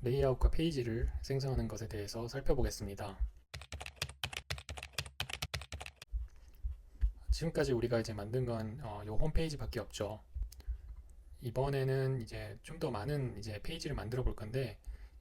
레이아웃과 페이지를 생성하는 것에 대해서 살펴보겠습니다. 지금까지 우리가 이제 만든 건 이 홈페이지밖에 없죠. 이번에는 이제 좀 더 많은 이제 페이지를 만들어 볼 건데,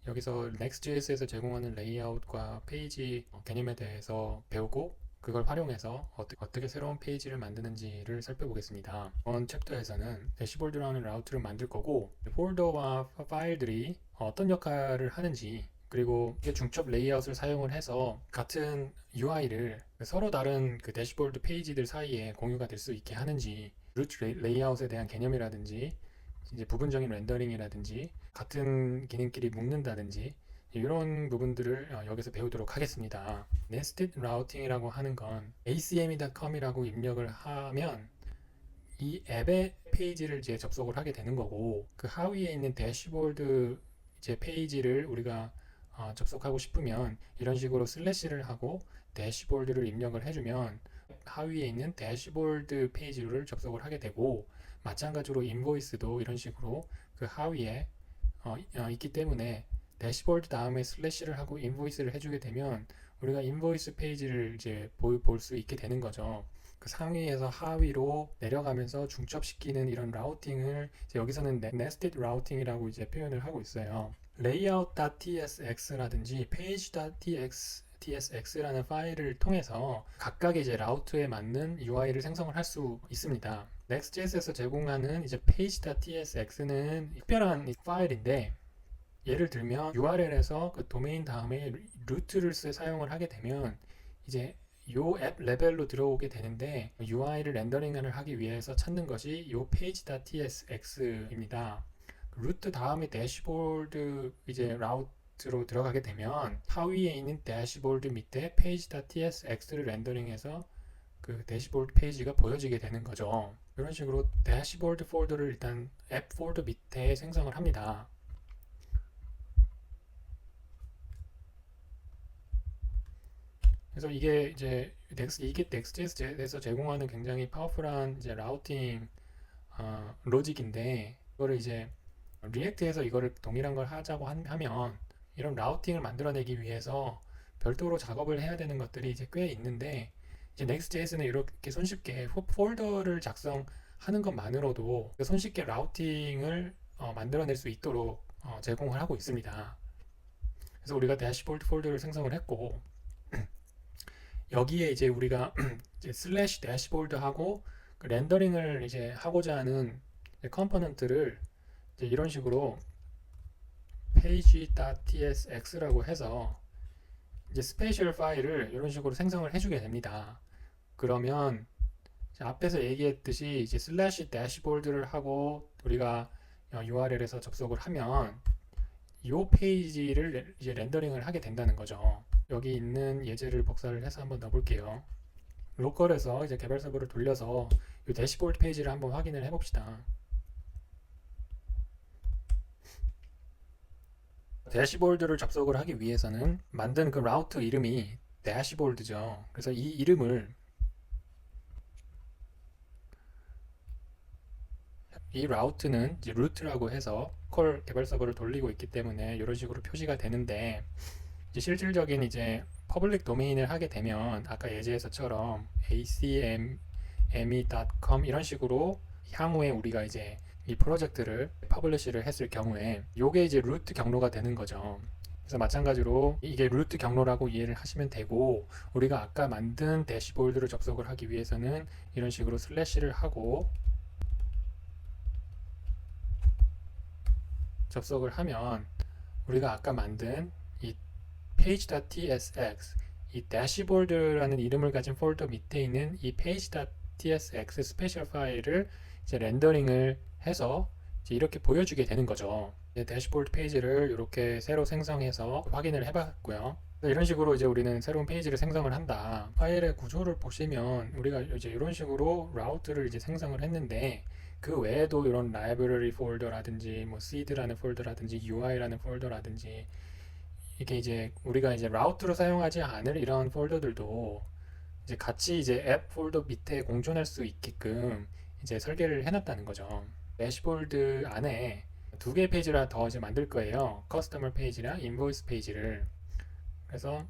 여기서 Next.js에서 제공하는 레이아웃과 페이지 개념에 대해서 배우고 그걸 활용해서 어떻게 새로운 페이지를 만드는지를 살펴보겠습니다. 이번 챕터에서는 대시보드라는 라우트를 만들 거고, 폴더와 파일들이 어떤 역할을 하는지, 그리고 이게 중첩 레이아웃을 사용을 해서 같은 UI를 서로 다른 그 대시보드 페이지들 사이에 공유가 될 수 있게 하는지, 루트 레이아웃에 대한 개념이라든지 이제 부분적인 렌더링이라든지 같은 기능끼리 묶는다든지 이런 부분들을 여기서 배우도록 하겠습니다. Nested Routing이라고 하는 건 acme.com이라고 입력을 하면 이 앱의 페이지를 이제 접속을 하게 되는 거고, 그 하위에 있는 대시보드 이제 페이지를 우리가 접속하고 싶으면 이런 식으로 슬래시를 하고 대시보드를 입력을 해주면 하위에 있는 대시보드 페이지를 접속을 하게 되고, 마찬가지로 인보이스도 이런 식으로 그 하위에 있기 때문에 대시보드 다음에 슬래시를 하고 인보이스를 해주게 되면 우리가 인보이스 페이지를 이제 볼 수 있게 되는 거죠. 그 상위에서 하위로 내려가면서 중첩시키는 이런 라우팅을 여기서는 nested routing이라고 이제 표현을 하고 있어요. layout.tsx라든지 page.tsx라는 파일을 통해서 각각의 이제 라우트에 맞는 UI를 생성을 할 수 있습니다. Next.js에서 제공하는 이제 page.tsx는 특별한 파일인데, 예를 들면 URL에서 그 도메인 다음에 루트를 사용을 하게 되면 이제 요 앱 레벨로 들어오게 되는데, UI를 렌더링을 하기 위해서 찾는 것이 요 page.tsx입니다. 루트 다음에 대시보드 이제 라우트로 들어가게 되면 하위에 있는 대시보드 밑에 page.tsx를 렌더링해서 그 대시보드 페이지가 보여지게 되는 거죠. 이런 식으로 대시보드 폴더를 일단 앱 폴더 밑에 생성을 합니다. 그래서 이게 이제 Next.js에서 제공하는 굉장히 파워풀한 이제 라우팅 로직인데, 이거를 이제 리액트에서 이거를 동일한 걸 하자고 하면 이런 라우팅을 만들어내기 위해서 별도로 작업을 해야 되는 것들이 이제 꽤 있는데, 이제 Next.js는 이렇게 손쉽게 폴더를 작성하는 것만으로도 손쉽게 라우팅을 만들어낼 수 있도록 제공을 하고 있습니다. 그래서 우리가 대시보드 폴더를 생성을 했고, 여기에 이제 우리가 이제 슬래시 대시보드하고 그 렌더링을 이제 하고자 하는 컴포넌트를 이제 이런 식으로 page.tsx라고 해서 이제 스페셜 파일을 이런 식으로 생성을 해주게 됩니다. 그러면 앞에서 얘기했듯이 이제 슬래시 대시보드를 하고 우리가 URL에서 접속을 하면 이 페이지를 이제 렌더링을 하게 된다는 거죠. 여기 있는 예제를 복사를 해서 한번 넣어볼게요. 로컬에서 이제 개발 서버를 돌려서 이 대시보드 페이지를 한번 확인을 해봅시다. 대시보드를 접속을 하기 위해서는 만든 그 라우트 이름이 대시보드죠. 그래서 이 이름을 이 라우트는 이제 루트라고 해서 로컬 개발 서버를 돌리고 있기 때문에 이런 식으로 표시가 되는데, 이제 실질적인 이제 퍼블릭 도메인을 하게 되면 아까 예제에서처럼 acme.com 이런 식으로 향후에 우리가 이제 이 프로젝트를 퍼블리시를 했을 경우에 요게 이제 루트 경로가 되는 거죠. 그래서 마찬가지로 이게 루트 경로라고 이해를 하시면 되고, 우리가 아까 만든 대시보드를 접속을 하기 위해서는 이런 식으로 슬래시를 하고 접속을 하면 우리가 아까 만든 이 page.tsx 이 대시보드라는 이름을 가진 폴더 밑에 있는 이 page.tsx 스페셜 파일을 이제 렌더링을 해서 이제 이렇게 보여주게 되는 거죠. 대시보드 페이지를 이렇게 새로 생성해서 확인을 해봤고요. 이런 식으로 이제 우리는 새로운 페이지를 생성을 한다. 파일의 구조를 보시면 우리가 이제 이런 식으로 라우트를 이제 생성을 했는데, 그 외에도 이런 라이브러리 폴더라든지 뭐 seed라는 폴더라든지 UI라는 폴더라든지 이게 이제 우리가 이제 라우트로 사용하지 않을 이런 폴더들도 이제 같이 이제 앱 폴더 밑에 공존할 수 있게끔 이제 설계를 해놨다는 거죠. 대시보드 안에 두 개의 페이지를 더 이제 만들 거예요. 커스터머 페이지랑 인보이스 페이지를. 그래서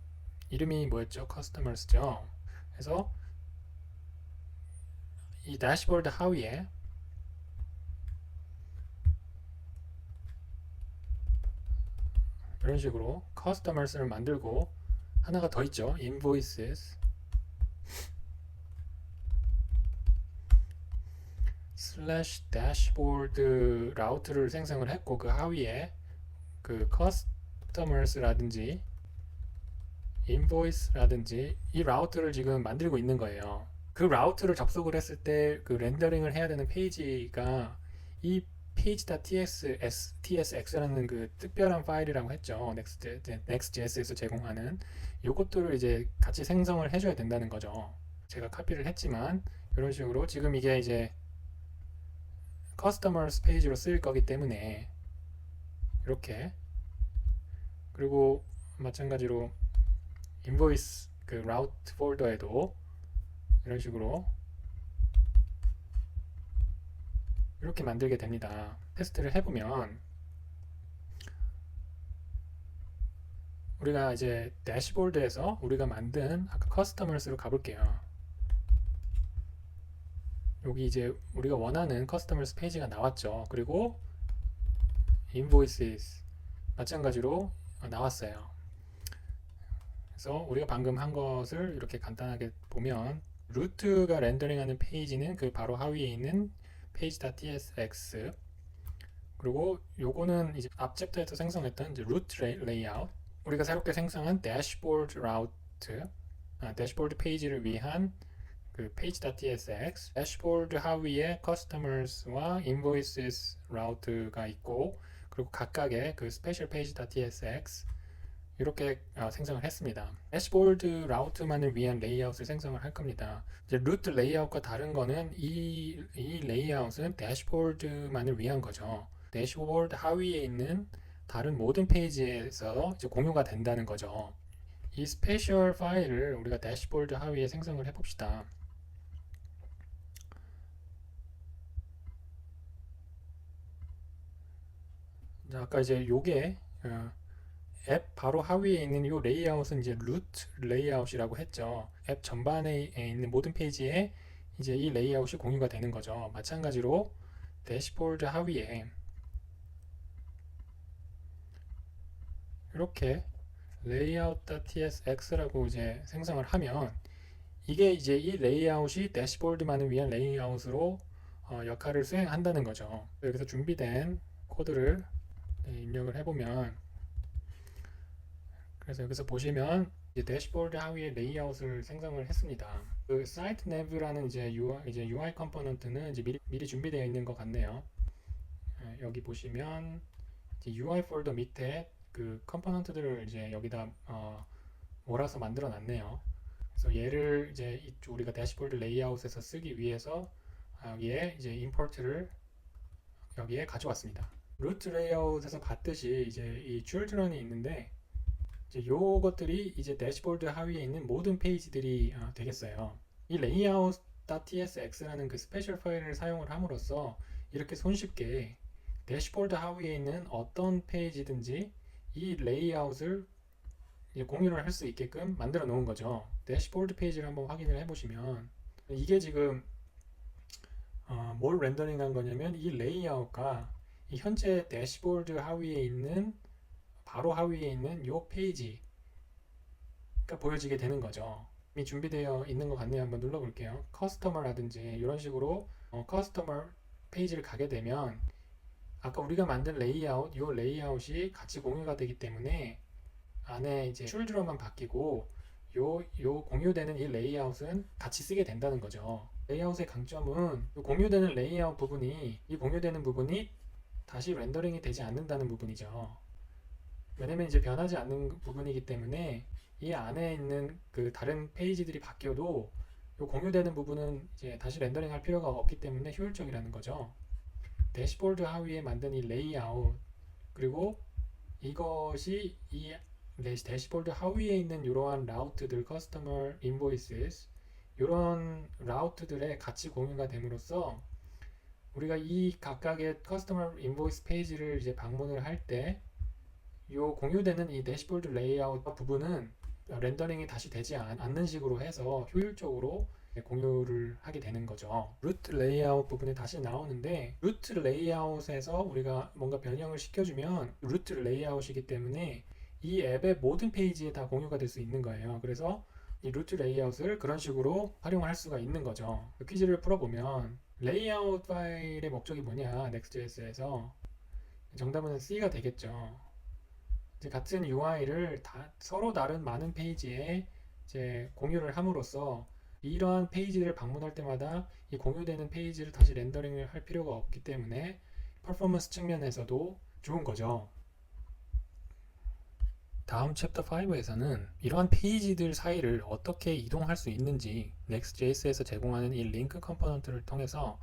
이름이 뭐였죠? 커스터머스죠. 그래서 이 대시보드 하위에 이런 식으로 커스터머스를 만들고 하나가 더 있죠. invoices 슬래시 대시보드 라우트를 생성을 했고 그 하위에 그 커스터머스라든지 인보이스라든지 이 라우트를 지금 만들고 있는 거예요. 그 라우트를 접속을 했을 때 그 렌더링을 해야 되는 페이지가 이 page.tsx라는 그 특별한 파일이라고 했죠. Next.js에서 제공하는 요것들을 이제 같이 생성을 해줘야 된다는 거죠. 제가 카피를 했지만 이런 식으로 지금 이게 이제 customers 페이지로 쓰일 거기 때문에 이렇게 그리고 마찬가지로 인보이스 그 라우트 폴더에도 이런 식으로 이렇게 만들게 됩니다. 테스트를 해보면 우리가 이제 대시보드에서 우리가 만든 아까 커스터머스로 가볼게요. 여기 이제 우리가 원하는 커스터머스 페이지가 나왔죠. 그리고 invoices 마찬가지로 나왔어요. 그래서 우리가 방금 한 것을 이렇게 간단하게 보면 루트가 렌더링하는 페이지는 그 바로 하위에 있는 page.tsx 그리고 요거는 이제 앞 챕터에서 생성했던 이제 루트 레이아웃 우리가 새롭게 생성한 대시보드 라우트 대시보드 페이지를 위한 그 page.tsx 대시보드 하위에 customers와 invoices 라우트가 있고 그리고 각각의 그 special page.tsx 이렇게 생성을 했습니다. 대시보드 라우트만을 위한 레이아웃을 생성을 할 겁니다. 이제 루트 레이아웃과 다른 거는 이 레이아웃은 대시보드만을 위한 거죠. 대시보드 하위에 있는 다른 모든 페이지에서 이제 공유가 된다는 거죠. 이 스페셜 파일을 우리가 대시보드 하위에 생성을 해봅시다. 자, 아까 이제 요게 앱 바로 하위에 있는 이 레이아웃은 이제 루트 레이아웃이라고 했죠. 앱 전반에 있는 모든 페이지에 이제 이 레이아웃이 공유가 되는 거죠. 마찬가지로 대시보드 하위에 이렇게 layout.tsx라고 이제 생성을 하면 이게 이제 이 레이아웃이 대시보드만을 위한 레이아웃으로 역할을 수행한다는 거죠. 여기서 준비된 코드를 입력을 해보면 그래서 여기서 보시면 이제 대시보드 하위에 레이아웃을 생성을 했습니다. 그 사이트 냅이라는 이제 UI 컴포넌트는 이제 미리 준비되어 있는 것 같네요. 여기 보시면 UI 폴더 밑에 그 컴포넌트들을 이제 여기다 몰아서 만들어 놨네요. 그래서 얘를 이제 우리가 대시보드 레이아웃에서 쓰기 위해서 여기에 이제 임포트를 여기에 가져왔습니다. 루트 레이아웃에서 봤듯이 이제 이 children이 있는데 이제 요것들이 이제 대시보드 하위에 있는 모든 페이지들이 되겠어요. 이 layout.tsx라는 그 스페셜 파일을 사용을 함으로써 이렇게 손쉽게 대시보드 하위에 있는 어떤 페이지든지 이 레이아웃을 공유를 할 수 있게끔 만들어 놓은 거죠. 대시보드 페이지를 한번 확인을 해보시면 이게 지금 뭘 렌더링 한 거냐면 이 레이아웃과 이 현재 대시보드 하위에 있는 바로 하위에 있는 이 페이지가 보여지게 되는 거죠. 이미 준비되어 있는 것 같네요. 한번 눌러볼게요. 커스터머라든지 이런 식으로 커스터머 페이지를 가게 되면 아까 우리가 만든 레이아웃, 이 레이아웃이 같이 공유가 되기 때문에 안에 이제 숄드러만 바뀌고 요 공유되는 이 레이아웃은 같이 쓰게 된다는 거죠. 레이아웃의 강점은 공유되는 레이아웃 부분이 이 공유되는 부분이 다시 렌더링이 되지 않는다는 부분이죠. 왜냐면 이제 변하지 않는 부분이기 때문에 이 안에 있는 그 다른 페이지들이 바뀌어도 이 공유되는 부분은 이제 다시 렌더링 할 필요가 없기 때문에 효율적이라는 거죠. 대시보드 하위에 만든 이 레이아웃 그리고 이것이 이 대시보드 하위에 있는 이러한 라우트들 커스터머 인보이스 이런 라우트들에 같이 공유가 됨으로써 우리가 이 각각의 커스터머 인보이스 페이지를 이제 방문을 할 때 이 공유되는 이 대시보드 레이아웃 부분은 렌더링이 다시 되지 않는 식으로 해서 효율적으로 공유를 하게 되는 거죠. 루트 레이아웃 부분이 다시 나오는데 루트 레이아웃에서 우리가 뭔가 변형을 시켜주면 루트 레이아웃이기 때문에 이 앱의 모든 페이지에 다 공유가 될 수 있는 거예요. 그래서 이 루트 레이아웃을 그런 식으로 활용할 수가 있는 거죠. 그 퀴즈를 풀어보면 레이아웃 파일의 목적이 뭐냐, Next.js에서 정답은 C가 되겠죠. 이제 같은 UI를 서로 다른 많은 페이지에 이제 공유를 함으로써 이러한 페이지를 방문할 때마다 이 공유되는 페이지를 다시 렌더링을 할 필요가 없기 때문에 퍼포먼스 측면에서도 좋은 거죠. 다음 챕터 5에서는 이러한 페이지들 사이를 어떻게 이동할 수 있는지 Next.js에서 제공하는 이 링크 컴포넌트를 통해서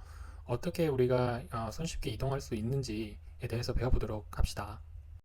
어떻게 우리가 손쉽게 이동할 수 있는지에 대해서 배워보도록 합시다.